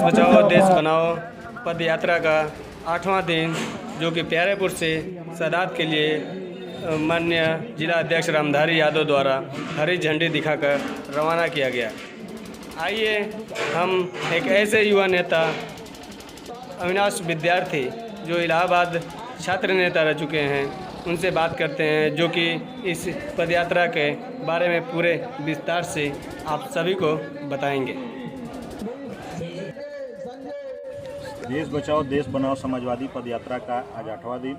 बचाओ देश बनाओ पद यात्रा का 8वां दिन जो कि प्यारेपुर से सादात के लिए माननीय जिला अध्यक्ष रामधारी यादव द्वारा हरी झंडी दिखाकर रवाना किया गया। आइए हम एक ऐसे युवा नेता अविनाश विद्यार्थी जो इलाहाबाद छात्र नेता रह चुके हैं उनसे बात करते हैं, जो कि इस पदयात्रा के बारे में पूरे विस्तार से आप सभी को बताएंगे। देश बचाओ देश बनाओ समाजवादी पदयात्रा का आज 8वां दिन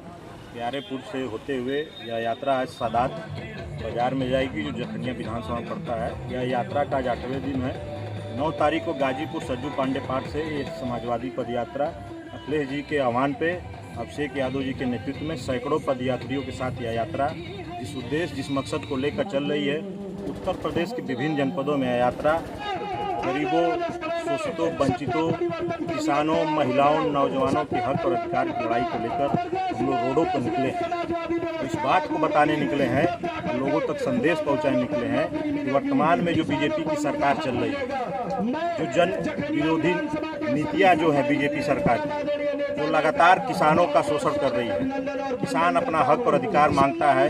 प्यारेपुर से होते हुए यह यात्रा आज सादात बाजार में जाएगी, जो जखनिया विधानसभा में पड़ता है। यह यात्रा का आज 8वें दिन है। 9 तारीख को गाजीपुर सज्जू पांडे पार्क से ये समाजवादी पदयात्रा अखिलेश जी के आह्वान पे अभिषेक यादव जी के नेतृत्व में सैकड़ों पदयात्रियों के साथ यह यात्रा जिस उद्देश्य जिस मकसद को लेकर चल रही है, उत्तर प्रदेश के विभिन्न जनपदों में यह यात्रा गरीबों, शोषितों, वंचितों, किसानों, महिलाओं, नौजवानों के हक और अधिकार की लड़ाई को लेकर हम लोग रोडों पर निकले हैं। इस बात को बताने निकले हैं, लोगों तक संदेश पहुंचाने निकले हैं कि वर्तमान में जो बीजेपी की सरकार चल रही है, जो जन विरोधी नीतियां जो है बीजेपी सरकार की, जो लगातार किसानों का शोषण कर रही है, किसान अपना हक और अधिकार मांगता है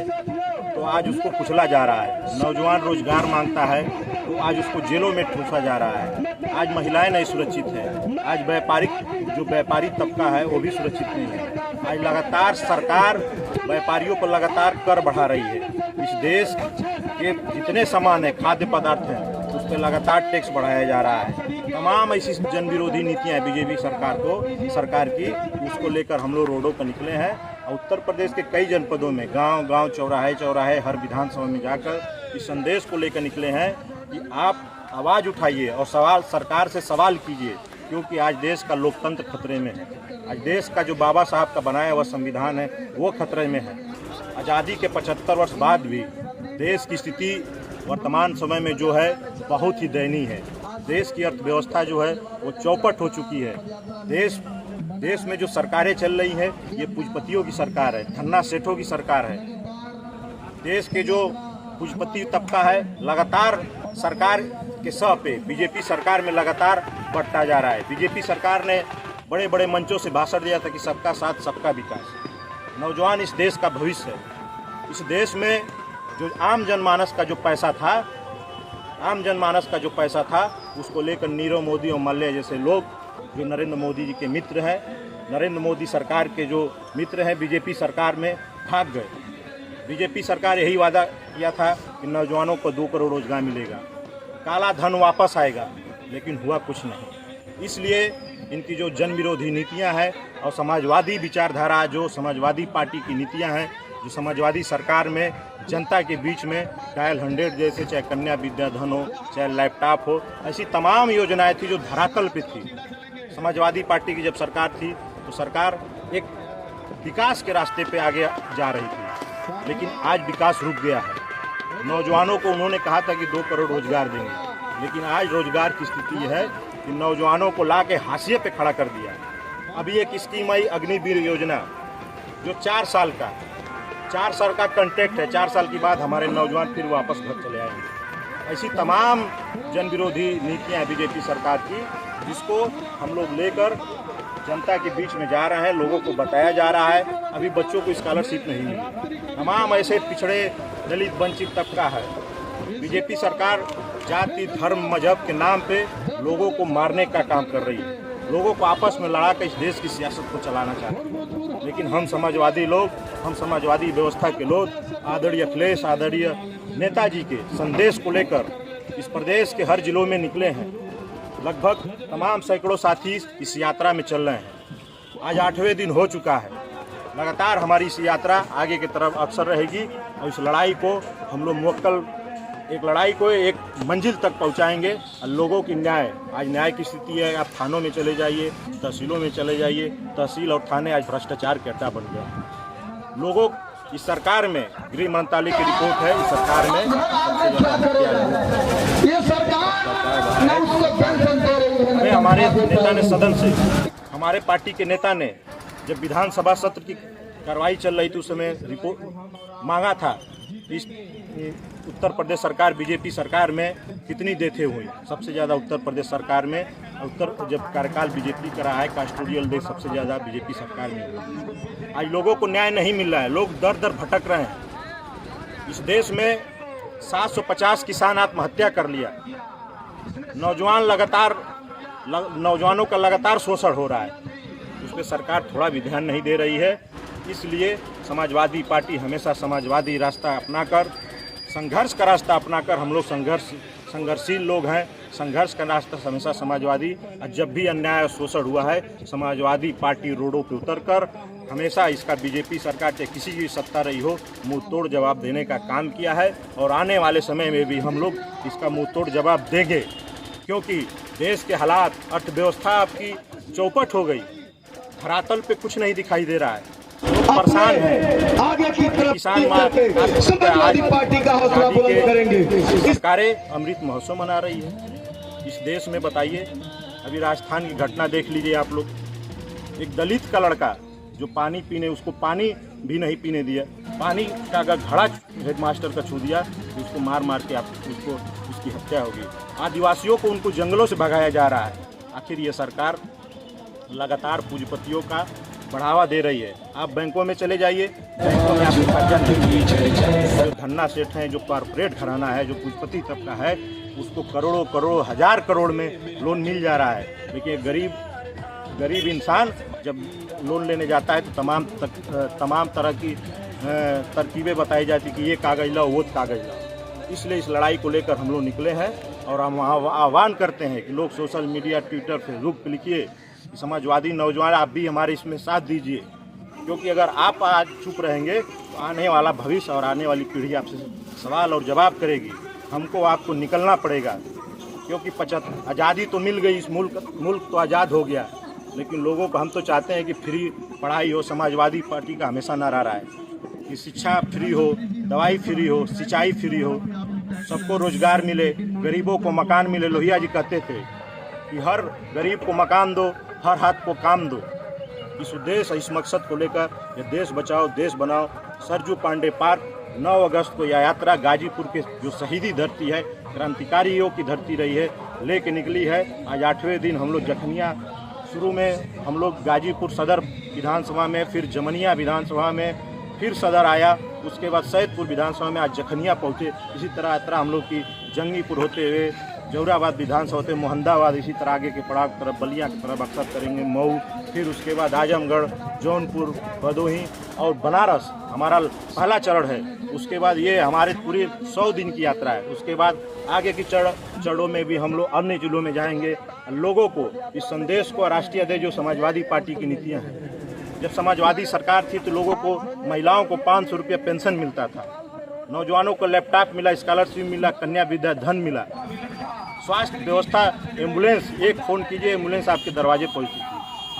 तो आज उसको कुचला जा रहा है। नौजवान रोजगार मांगता है तो आज उसको जेलों में ठूसा जा रहा है। आज महिलाएं नहीं सुरक्षित है। आज व्यापारी तबका है वो भी सुरक्षित नहीं है। आज लगातार सरकार व्यापारियों पर लगातार कर बढ़ा रही है। इस देश के जितने सामान है, खाद्य पदार्थ हैं, उस पर लगातार टैक्स बढ़ाया जा रहा है। तमाम ऐसी जन विरोधी नीतियाँ बीजेपी सरकार की उसको लेकर हम लोग रोडों पर निकले हैं। उत्तर प्रदेश के कई जनपदों में गांव-गांव, चौराहे हर विधानसभा में जाकर इस संदेश को लेकर निकले हैं कि आप आवाज़ उठाइए और सरकार से सवाल कीजिए, क्योंकि आज देश का लोकतंत्र खतरे में है। आज देश का जो बाबा साहब का बनाया हुआ संविधान है वो खतरे में है। आज़ादी के 75 वर्ष बाद भी देश की स्थिति वर्तमान समय में जो है बहुत ही दयनीय है। देश की अर्थव्यवस्था जो है वो चौपट हो चुकी है। देश में जो सरकारें चल रही हैं ये पूंजीपतियों की सरकार है, धन्ना सेठों की सरकार है। देश के जो पूंजीपति तबका है लगातार सरकार के सह पे बीजेपी सरकार में लगातार बढ़ता जा रहा है। बीजेपी सरकार ने बड़े बड़े मंचों से भाषण दिया था कि सबका साथ सबका विकास। नौजवान इस देश का भविष्य है। इस देश में जो आम जनमानस का जो पैसा था उसको लेकर नीरव मोदी और मल्य जैसे लोग जो नरेंद्र मोदी जी के मित्र हैं, नरेंद्र मोदी सरकार के जो मित्र हैं, बीजेपी सरकार में भाग गए। बीजेपी सरकार यही वादा किया था कि नौजवानों को 2 करोड़ रोजगार मिलेगा, काला धन वापस आएगा, लेकिन हुआ कुछ नहीं। इसलिए इनकी जो जन विरोधी नीतियां हैं और समाजवादी विचारधारा, जो समाजवादी पार्टी की नीतियां हैं, जो समाजवादी सरकार में जनता के बीच में डायल 100 जैसे, चाहे कन्या विद्याधन हो, चाहे लैपटॉप हो, ऐसी तमाम योजनाएं थी जो धरातल पे थी। समाजवादी पार्टी की जब सरकार थी तो सरकार एक विकास के रास्ते पे आगे जा रही थी, लेकिन आज विकास रुक गया है। नौजवानों को उन्होंने कहा था कि 2 करोड़ रोजगार देंगे, लेकिन आज रोजगार की स्थिति है कि नौजवानों को ला के हाशिए पे खड़ा कर दिया। अभी एक स्कीम आई अग्निवीर योजना, जो 4 साल का कॉन्ट्रैक्ट है। 4 साल के बाद हमारे नौजवान फिर वापस घर चले आएंगे। ऐसी तमाम जन विरोधी नीतियाँ हैं बीजेपी सरकार की, जिसको हम लोग लेकर जनता के बीच में जा रहे हैं, लोगों को बताया जा रहा है। अभी बच्चों को स्कॉलरशिप नहीं मिली। तमाम ऐसे पिछड़े दलित वंचित तबका है। बीजेपी सरकार जाति, धर्म, मजहब के नाम पे लोगों को मारने का काम कर रही है। लोगों को आपस में लड़ा कर इस देश की सियासत को चलाना चाहती है। लेकिन हम समाजवादी व्यवस्था के लोग आदरणीय अखिलेश, आदरणीय नेताजी के संदेश को लेकर इस प्रदेश के हर जिलों में निकले हैं। लगभग तमाम सैकड़ों साथी इस यात्रा में चल रहे हैं। आज 8वें दिन हो चुका है। लगातार हमारी इस यात्रा आगे की तरफ अक्सर रहेगी और इस लड़ाई को हम लोग एक मंजिल तक पहुंचाएंगे। लोगों की आज न्याय की स्थिति है। आप थानों में चले जाइए, तहसीलों में चले जाइए, तहसील और थाने आज भ्रष्टाचार के अड्डा बन गए। लोगों इस सरकार में, गृह मंत्रालय की रिपोर्ट है, इस सरकार में सबसे हमारे नेता ने सदन से, हमारे पार्टी के नेता ने जब विधानसभा सत्र की कार्रवाई चल रही थी उस समय रिपोर्ट मांगा था। उत्तर प्रदेश सरकार बीजेपी सरकार में कितनी देते हुई, सबसे ज़्यादा उत्तर प्रदेश सरकार में, जब कार्यकाल बीजेपी का रहा है कास्टोडियल डेथ सबसे ज़्यादा बीजेपी सरकार में हुई। आज लोगों को न्याय नहीं मिल रहा है, लोग दर दर भटक रहे हैं। इस देश में 750 किसान आत्महत्या कर लिया, नौजवानों का लगातार शोषण हो रहा है, उस पर सरकार थोड़ा भी ध्यान नहीं दे रही है। इसलिए समाजवादी पार्टी हमेशा समाजवादी रास्ता अपनाकर, संघर्ष का रास्ता अपनाकर, हम लोग संघर्षशील लोग हैं, संघर्ष का रास्ता हमेशा समाजवादी। जब भी अन्याय और शोषण हुआ है, समाजवादी पार्टी रोडों पर उतरकर हमेशा इसका बीजेपी सरकार चाहे किसी की सत्ता रही हो, मुंह तोड़ जवाब देने का काम किया है और आने वाले समय में भी हम लोग इसका मुंह तोड़ जवाब देंगे, क्योंकि देश के हालात, अर्थव्यवस्था आपकी चौपट हो गई, धरातल पे कुछ नहीं दिखाई दे रहा है, लोग परेशान हैं। आगे की तरफ किसान समाजवादी पार्टी का हौसला बुलंद करेंगे। सरकारें अमृत महोत्सव मना रही है इस देश में। बताइए, अभी राजस्थान की घटना देख लीजिए आप लोग। एक दलित का लड़का जो पानी पीने, उसको पानी भी नहीं पीने दिया, पानी का अगर घड़ा हेडमास्टर का छू दिया तो उसको मार मार के उसकी हत्या होगी। आदिवासियों को उनको जंगलों से भगाया जा रहा है। आखिर ये सरकार लगातार पूंजीपतियों का बढ़ावा दे रही है। आप बैंकों में चले जाइए, बैंकों में आपको कर्जा नहीं, जो धन्ना सेठ हैं, जो कॉरपोरेट घराना है, जो पूंजीपति तबका है, उसको करोड़ों करोड़ हजार करोड़ में लोन मिल जा रहा है। लेकिन गरीब इंसान जब लोन लेने जाता है तो तमाम तरह की तरकीबें बताई जाती कि ये कागज़ लाओ, वो कागज़ लाओ। इसलिए इस लड़ाई को लेकर हम लोग निकले हैं और हम आह्वान करते हैं कि लोग सोशल मीडिया, ट्विटर, फेसबुक पर लिखिए, समाजवादी नौजवान आप भी हमारे इसमें साथ दीजिए, क्योंकि अगर आप आज चुप रहेंगे तो आने वाला भविष्य और आने वाली पीढ़ी आपसे सवाल और जवाब करेगी। हमको आपको निकलना पड़ेगा, क्योंकि आज़ादी तो मिल गई, इस मुल्क तो आज़ाद हो गया, लेकिन लोगों को हम तो चाहते हैं कि फ्री पढ़ाई हो। समाजवादी पार्टी का हमेशा नारा रहा है कि शिक्षा फ्री हो, दवाई फ्री हो, सिंचाई फ्री हो, सबको रोजगार मिले, गरीबों को मकान मिले। लोहिया जी कहते थे कि हर गरीब को मकान दो, हर हाथ को काम दो। इस उद्देश्य, इस मकसद को लेकर ये देश बचाओ देश बनाओ सरजू पांडे पार्क 9 अगस्त को यह यात्रा गाजीपुर के जो शहीदी धरती है, क्रांतिकारियों की धरती रही है, लेके निकली है। आज 8वें दिन हम लोग जखनिया, शुरू में हम लोग गाजीपुर सदर विधानसभा में, फिर जमनिया विधानसभा में, फिर सदर आया, उसके बाद सैदपुर विधानसभा में, आज जखनिया पहुँचे। इसी तरह यात्रा हम लोग की जंगीपुर होते हुए जौराबाद विधानसभा होते मोहम्मदाबाद, इसी तरह आगे के पड़ाव की तरफ बलिया की तरफ अक्सर करेंगे, मऊ, फिर उसके बाद आजमगढ़, जौनपुर, भदोही और बनारस हमारा पहला चरण है। उसके बाद ये हमारे पूरी 100 दिन की यात्रा है। उसके बाद आगे की चरणों में भी हम लोग अन्य जिलों में जाएंगे। लोगों को इस संदेश को राष्ट्रीय आदेश जो समाजवादी पार्टी की नीतियाँ हैं, जब समाजवादी सरकार थी तो लोगों को, महिलाओं को 500 रुपये पेंशन मिलता था, नौजवानों को लैपटॉप मिला, स्कॉलरशिप मिला, कन्या विद्या धन मिला, स्वास्थ्य व्यवस्था, एम्बुलेंस, एक फ़ोन कीजिए एम्बुलेंस आपके दरवाजे पहुंचती थी।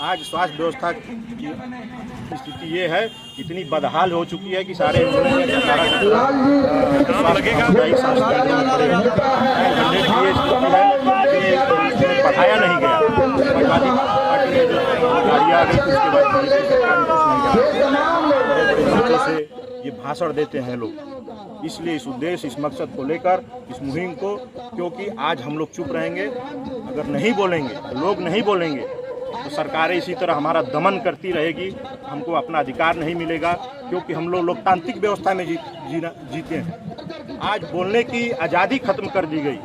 आज स्वास्थ्य व्यवस्था की स्थिति ये है, इतनी बदहाल हो चुकी है कि सारे पढ़ाया नहीं गया। समाजवादी पार्टी में जो गाड़ियाँ आ गई उसके बाद से ये भाषण देते हैं लोग। इसलिए इस उद्देश्य, इस मकसद को लेकर इस मुहिम को, क्योंकि आज हम लोग चुप रहेंगे, अगर नहीं बोलेंगे, लोग नहीं बोलेंगे तो सरकारें इसी तरह हमारा दमन करती रहेगी, हमको अपना अधिकार नहीं मिलेगा, क्योंकि हम लोग लोकतांत्रिक व्यवस्था में जीते हैं। आज बोलने की आज़ादी खत्म कर दी गई।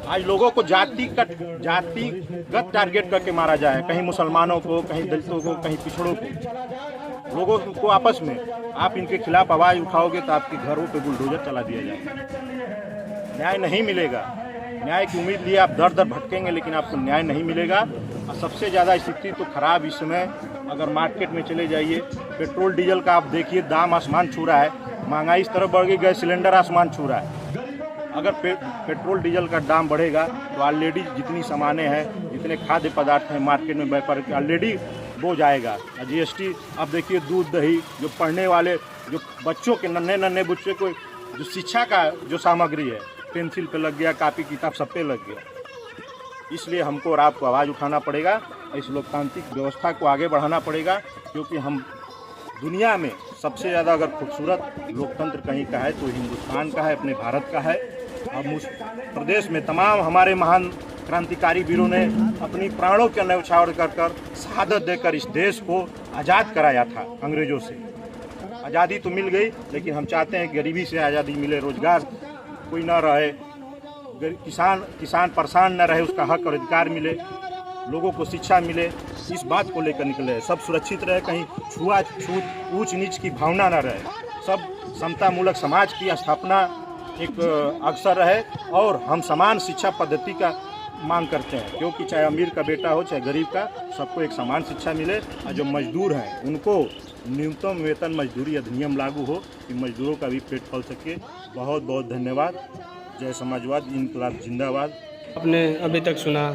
आज लोगों को जातिगत टारगेट करके मारा जाए, कहीं मुसलमानों को, कहीं दलितों को, कहीं पिछड़ों को। लोगों को आपस में आप इनके खिलाफ आवाज़ उठाओगे तो आपके घरों पे बुलडोजर चला दिया जाएगा। न्याय नहीं मिलेगा। न्याय की उम्मीद लिए आप दर दर भटकेंगे, लेकिन आपको न्याय नहीं मिलेगा। और सबसे ज़्यादा स्थिति तो खराब इस समय, अगर मार्केट में चले जाइए, पेट्रोल डीजल का आप देखिए, दाम आसमान छू रहा है, महंगाई इस तरह बढ़ गई, गैस सिलेंडर आसमान छू रहा है। अगर पेट्रोल डीजल का दाम बढ़ेगा तो ऑलरेडी जितनी सामानें हैं, जितने खाद्य पदार्थ हैं मार्केट में व्यापार ऑलरेडी वो जाएगा। GST अब देखिए, दूध दही, जो पढ़ने वाले, जो बच्चों के नन्हे बच्चे को जो शिक्षा का जो सामग्री है, पेंसिल पे लग गया, कापी किताब सब पे लग गया। इसलिए हमको और आपको आवाज़ उठाना पड़ेगा, इस लोकतांत्रिक व्यवस्था को आगे बढ़ाना पड़ेगा, क्योंकि हम दुनिया में सबसे ज़्यादा अगर खूबसूरत लोकतंत्र कहीं का है तो हिंदुस्तान का है, अपने भारत का है। हम उस प्रदेश में तमाम हमारे महान क्रांतिकारी वीरों ने अपनी प्राणों के न्यौछावर कर शहादत देकर इस देश को आज़ाद कराया था अंग्रेज़ों से। आज़ादी तो मिल गई, लेकिन हम चाहते हैं गरीबी से आज़ादी मिले, रोजगार कोई ना रहे, किसान परेशान न रहे, उसका हक और अधिकार मिले, लोगों को शिक्षा मिले। इस बात को लेकर निकले, सब सुरक्षित रहे, कहीं छूत ऊंच नीच की भावना न रहे, सब समतामूलक समाज की स्थापना एक अवसर रहे। और हम समान शिक्षा पद्धति का मांग करते हैं, क्योंकि चाहे अमीर का बेटा हो चाहे गरीब का, सबको एक समान शिक्षा मिले। और जो मजदूर हैं उनको न्यूनतम वेतन मजदूरी अधिनियम लागू हो कि मजदूरों का भी पेट पल सके। बहुत बहुत धन्यवाद। जय समाजवाद, इनकलाब जिंदाबाद। आपने अभी तक सुना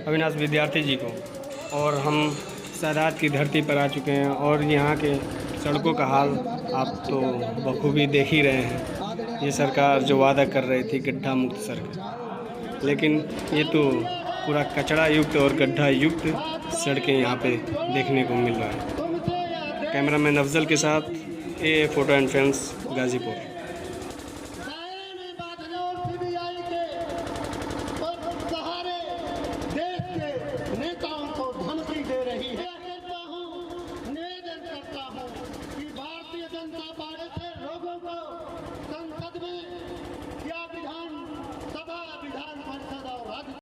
अविनाश विद्यार्थी जी को, और हम सादात की धरती पर आ चुके हैं और यहाँ के सड़कों का हाल आप तो बखूबी देख ही रहे हैं। ये सरकार जो वादा कर रही थी गड्ढा मुक्त सरकार, लेकिन ये तो पूरा कचरा युक्त और गड्ढा युक्त सड़कें यहाँ पे देखने को मिल रहा है। कैमरामैन अफजल के साथ ए फोटो एंड फिल्म्स, गाजीपुर।